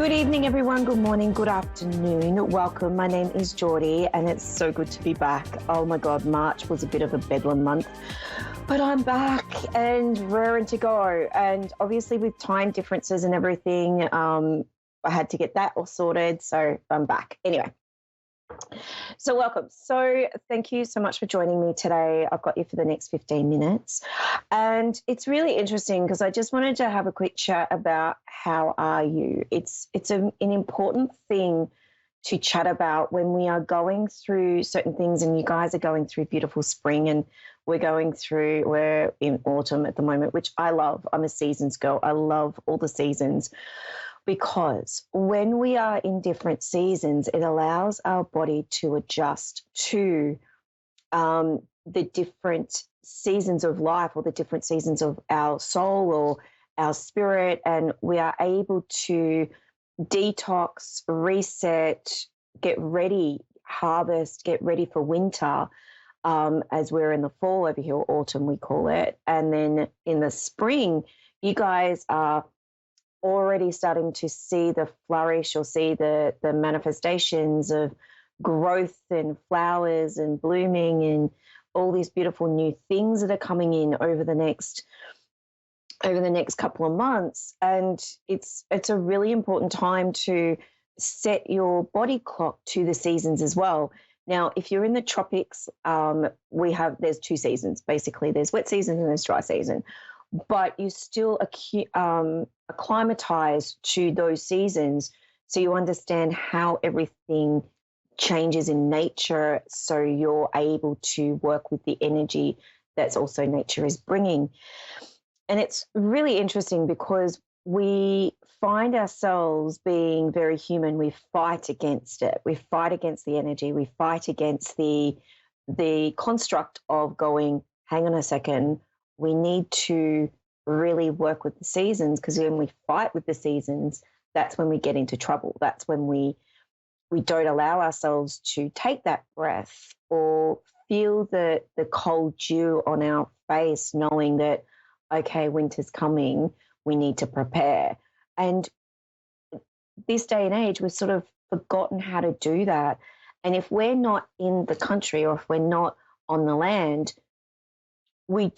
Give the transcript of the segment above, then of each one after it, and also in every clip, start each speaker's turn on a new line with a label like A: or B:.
A: Good evening, everyone. Good morning, good afternoon. Welcome. My name is Jordie, and it's so good to be back. Oh my God, March was a bit of a bedlam month, but I'm back and raring to go. And obviously, with time differences and everything, I had to get that all sorted, so I'm back. Anyway, so welcome. So thank you so much for joining me today. I've got you for the next 15 minutes. And it's really interesting because I just wanted to have a quick chat about how are you? It's an important thing to chat about when we are going through certain things, and you guys are going through beautiful spring, and we're in autumn at the moment, which I love. I'm a seasons girl. I love all the seasons. Because when we are in different seasons, it allows our body to adjust to the different seasons of life, or the different seasons of our soul or our spirit, and we are able to detox, reset, get ready, harvest, get ready for winter, as we're in the fall over here, or autumn we call it. And then in the spring, you guys are already starting to see the flourish, or see the manifestations of growth and flowers and blooming and all these beautiful new things that are coming in over the next couple of months. And it's a really important time to set your body clock to the seasons as well. Now, if you're in the tropics, there's two seasons basically. There's wet season and there's dry season, but you still acclimatize to those seasons, so you understand how everything changes in nature, so you're able to work with the energy that's also nature is bringing. And it's really interesting because we find ourselves being very human. We fight against it. We fight against the energy. We fight against the construct of going, hang on a second, we need to really work with the seasons, because when we fight with the seasons, that's when we get into trouble. That's when we don't allow ourselves to take that breath or feel the cold dew on our face, knowing that, okay, winter's coming, we need to prepare. And this day and age, we've sort of forgotten how to do that. And if we're not in the country, or if we're not on the land, we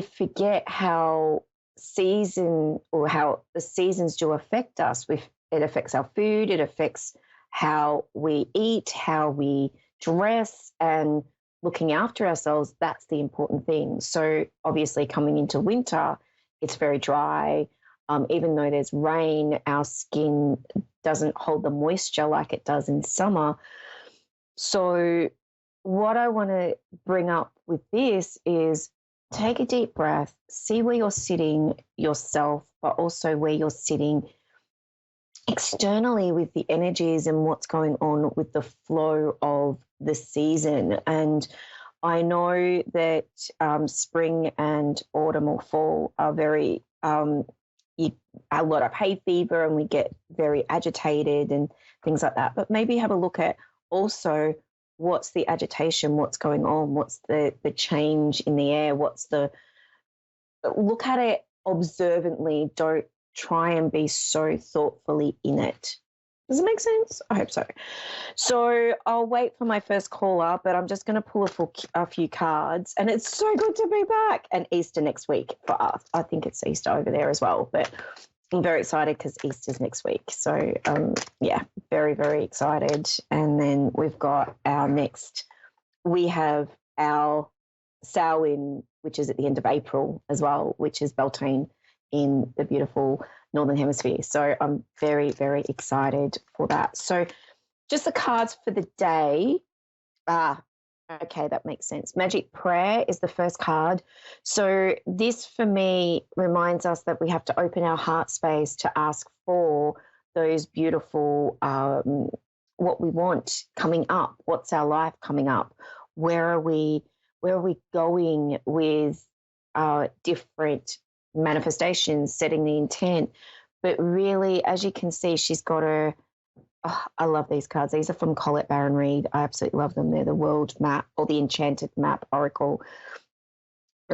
A: forget how the seasons do affect us. It affects our food, it affects how we eat, how we dress, and looking after ourselves. That's the important thing. So obviously coming into winter, it's very dry. Even though there's rain, our skin doesn't hold the moisture like it does in summer. So what I want to bring up with this is, take a deep breath, see where you're sitting yourself, but also where you're sitting externally with the energies and what's going on with the flow of the season. And I know that spring and autumn or fall are very, a lot of hay fever, and we get very agitated and things like that. But maybe have a look at also, what's the agitation, what's going on, what's the change in the air, look at it observantly. Don't try and be so thoughtfully in it. Does it make sense? I hope so. So I'll wait for my first caller, but I'm just going to pull a few cards, and it's so good to be back. And Easter next week for us. I think it's Easter over there as well, but I'm very excited because Easter's next week. So, yeah, very, very excited. And then we have our Samhain, which is at the end of April as well, which is Beltane in the beautiful Northern Hemisphere. So I'm very, very excited for that. So just the cards for the day. Okay, that makes sense. Magic Prayer is the first card. So this, for me, reminds us that we have to open our heart space to ask for those beautiful, what we want coming up. What's our life coming up? Where are we going with our different manifestations, setting the intent? But really, as you can see, she's got her, I love these cards. These are from Colette Baron Reid. I absolutely love them. They're the World Map, or the Enchanted Map Oracle.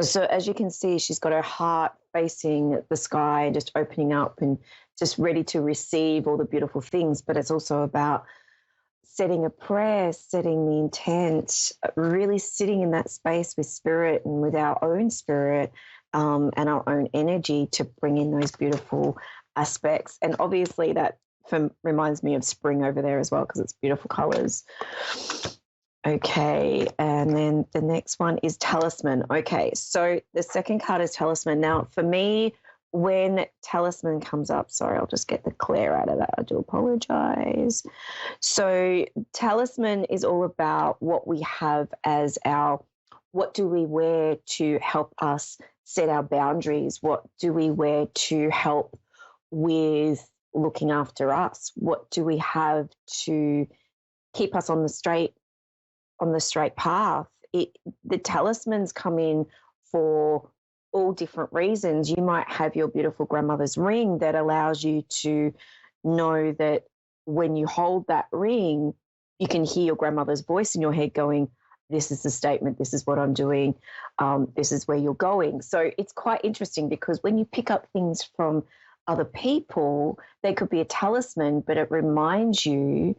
A: So as you can see, she's got her heart facing the sky and just opening up and just ready to receive all the beautiful things, but it's also about setting a prayer, setting the intent, really sitting in that space with spirit and with our own spirit, and our own energy to bring in those beautiful aspects. And obviously that reminds me of spring over there as well because it's beautiful colors. Okay, and then the next one is talisman. Okay, so the second card is talisman. Now, for me, when talisman comes up, sorry, I'll just get the clear out of that. I do apologize. So talisman is all about what we have as what do we wear to help us set our boundaries? What do we wear to help with looking after us? What do we have to keep us on the straight path? The talismans come in for all different reasons. You might have your beautiful grandmother's ring that allows you to know that when you hold that ring, you can hear your grandmother's voice in your head going, this is the statement, this is what I'm doing, this is where you're going. So it's quite interesting because when you pick up things from other people, they could be a talisman, but it reminds you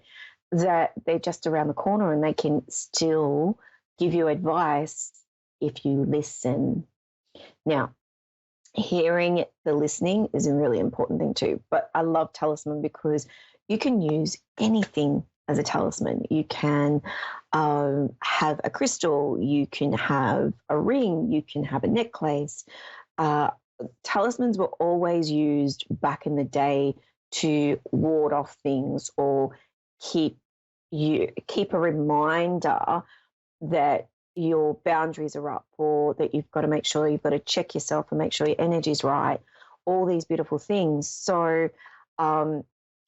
A: that they're just around the corner and they can still give you advice if you listen. Now, hearing the listening is a really important thing too, but I love talisman because you can use anything as a talisman. You can have a crystal, you can have a ring, you can have a necklace. Talismans were always used back in the day to ward off things or keep a reminder that your boundaries are up, or that you've got to make sure you've got to check yourself and make sure your energy's right, all these beautiful things. So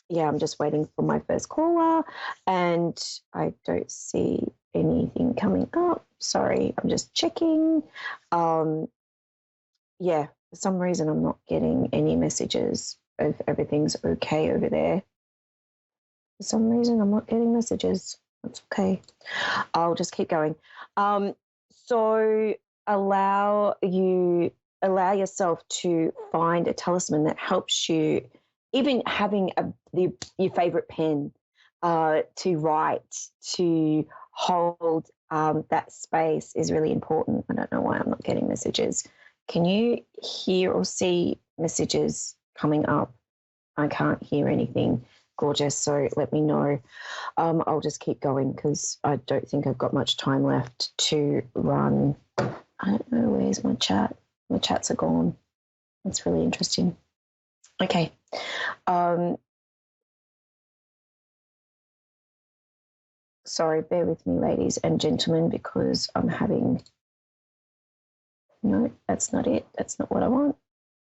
A: yeah, I'm just waiting for my first caller and I don't see anything coming up. Sorry, I'm just checking. Yeah, for some reason I'm not getting any messages if everything's okay over there. For some reason I'm not getting messages. That's okay. I'll just keep going. So allow yourself to find a talisman that helps you, even having your favorite pen to write, to hold that space is really important. I don't know why I'm not getting messages. Can you hear or see messages coming up? I can't hear anything. Gorgeous. So let me know. I'll just keep going because I don't think I've got much time left to run. I don't know, where's my chat? My chats are gone. That's really interesting. Okay. Sorry, bear with me, ladies and gentlemen, because I'm having... No, that's not it. That's not what I want.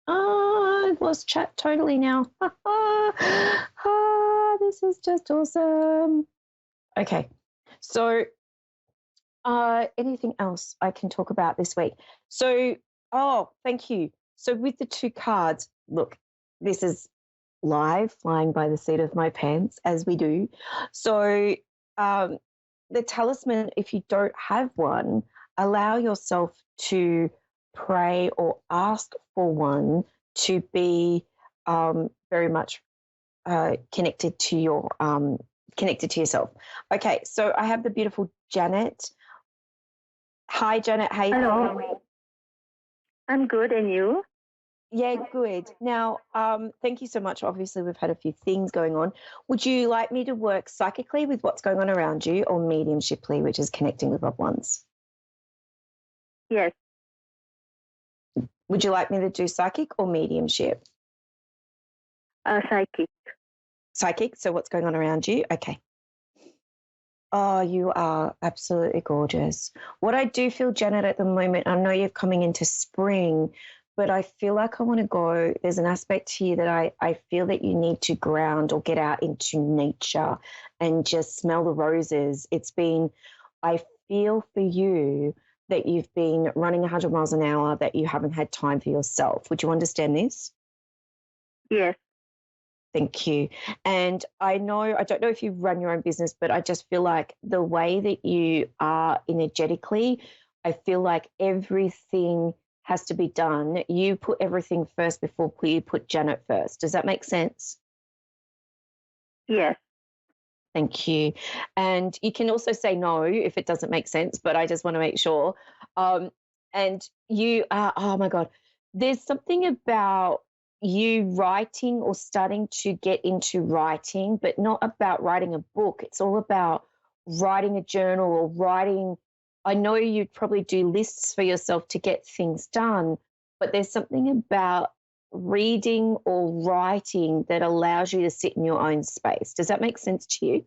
A: I've lost chat totally now. This is just awesome. Okay, so anything else I can talk about this week? So, thank you. So with the two cards, look, this is live, flying by the seat of my pants, as we do. So the talisman, if you don't have one, allow yourself to pray or ask for one to be very much connected to yourself. Okay, so I have the beautiful Janet. Hi, Janet. How you
B: Hello.
A: doing?
B: I'm good, and you?
A: Yeah, good. Now, thank you so much. Obviously, we've had a few things going on. Would you like me to work psychically with what's going on around you, or mediumshiply, which is connecting with loved ones?
B: Yes,
A: Would you like me to do psychic or mediumship?
B: psychic.
A: Psychic, so what's going on around you? Okay. Oh, you are absolutely gorgeous. What I do feel, Janet, at the moment, I know you're coming into spring, but I feel like I want to go. There's an aspect here that I feel that you need to ground or get out into nature and just smell the roses. I feel for you that you've been running 100 miles an hour, that you haven't had time for yourself. Would you understand this?
B: Yes,
A: Thank you. And I don't know if you run your own business, but I just feel like the way that you are energetically, I feel like everything has to be done, you put everything first before you put Janet first. Does that make sense?
B: Yes.
A: Thank you. And you can also say no if it doesn't make sense, but I just want to make sure. Um, and you are, oh my God, there's something about you writing or starting to get into writing, but not about writing a book. It's all about writing a journal or writing. I know you'd probably do lists for yourself to get things done, but there's something about reading or writing that allows you to sit in your own space. Does that make sense to you?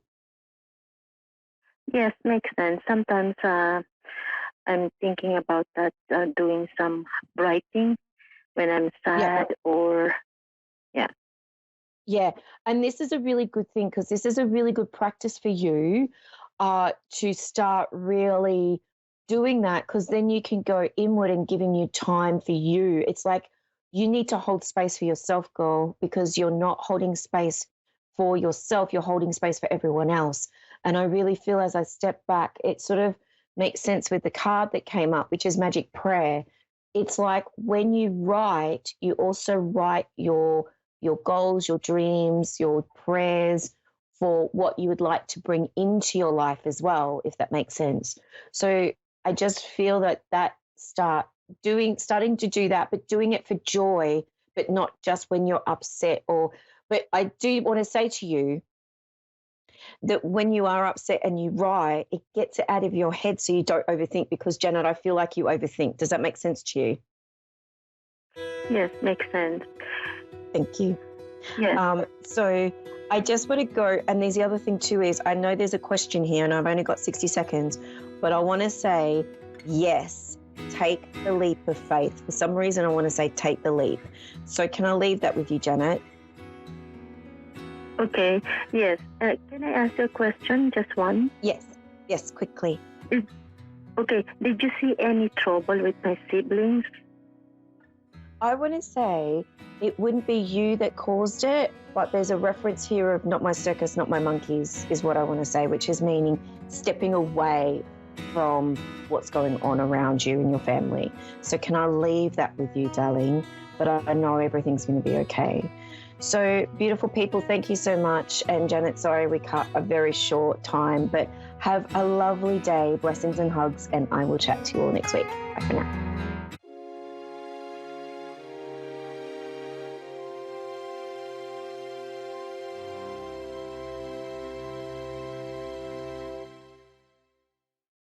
B: Yes, makes sense. Sometimes I'm thinking about that, doing some writing when I'm
A: Yeah.
B: sad or, yeah.
A: Yeah, and this is a really good thing because this is a really good practice for you to start really doing that because then you can go inward and giving you time for you. It's like you need to hold space for yourself, girl, because you're not holding space for yourself, you're holding space for everyone else. And I really feel as I step back, it sort of makes sense with the card that came up, which is Magic Prayer. It's like when you write, you also write your goals, your dreams, your prayers for what you would like to bring into your life as well, if that makes sense. So I just feel that starting to do that, but doing it for joy, but not just when you're upset or. But I do want to say to you that when you are upset and you write, it gets it out of your head so you don't overthink because Janet, I feel like you overthink. Does that make sense to you?
B: Yes, makes sense.
A: Thank you.
B: Yes.
A: So I just want to go, and there's the other thing too is I know there's a question here and I've only got 60 seconds, but I want to say, yes, take the leap of faith. For some reason, I want to say take the leap. So can I leave that with you, Janet?
B: Okay. Yes. Can I ask you a question? Just one?
A: Yes, quickly.
B: Okay. Did you see any trouble with my siblings?
A: I want to say it wouldn't be you that caused it, but there's a reference here of not my circus, not my monkeys, is what I want to say, which is meaning stepping away from what's going on around you and your family. So can I leave that with you, darling? But I know everything's going to be okay. So beautiful people, thank you so much. And Janet, sorry we cut a very short time, but have a lovely day, blessings and hugs, and I will chat to you all next week. Bye for now.